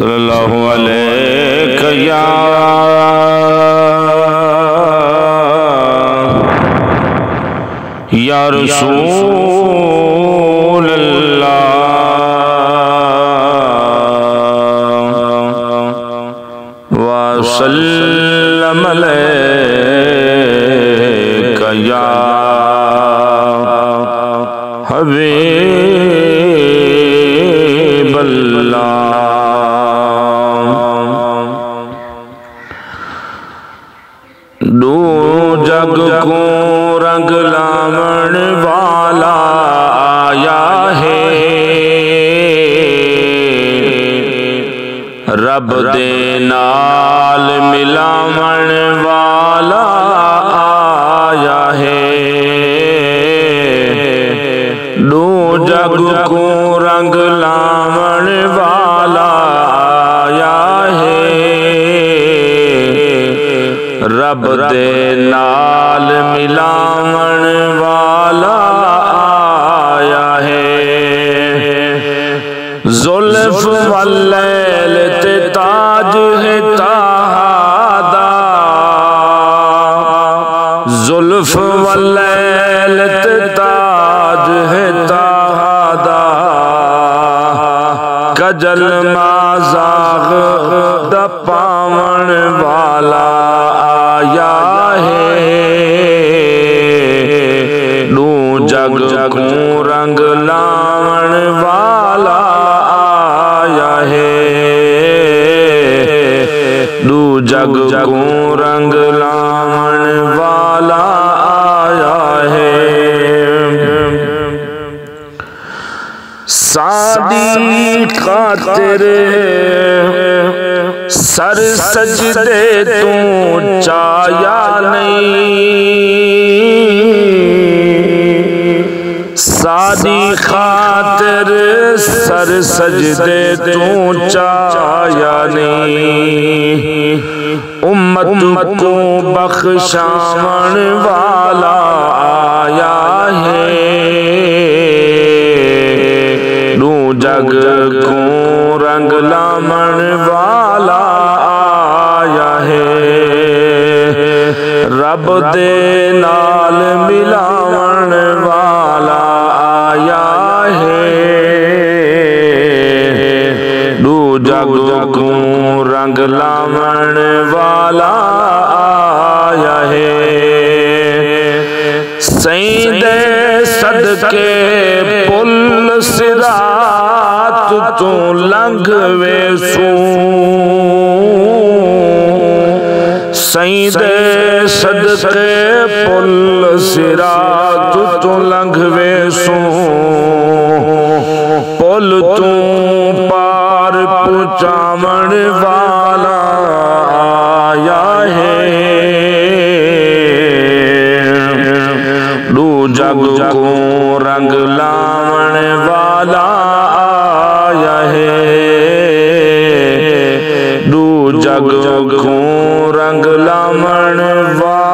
सल्लल्लाहु अलैहि या रसूल अल्लाह व सल्लम अलैका या हबीब अल्लाह। दो जग को रंग लावण वाला आया है, रब दे नाल मिलावण वाला आया है। दो जग को रंग लावण वाला आया है, रब दे नाल मिलावण वाला आया है। जुल्फ वल्लैल ते ताज है तादा, जुल्फ वल्लैल ते ताज है तादा, कजल माज़ाग द पावण वाला आया है। दो जग को रंग लावण वाला आया है, दो जग को रंग लावण वाला आया है। सादी खातिर सर सजदे तू चाया नहीं, सादी खातिर सर सजदे तू चाया नहीं। उम्मत को बख्शावण वाला आया है, दो जग को रंग लावण वाला आया है। रब दे नाल मिलावण वाला आया है, दो जग को रंग लावण वाला आया है। सईदे सदके पुल सिरात तो लंघवे सू, सईदे सदके पुल सिरात तो लंघवे सू। पुल तू पार पहुंचावण वाला आया है, दो जग को रंग लावण वाला आया है, दो जग को रंग लावण वाला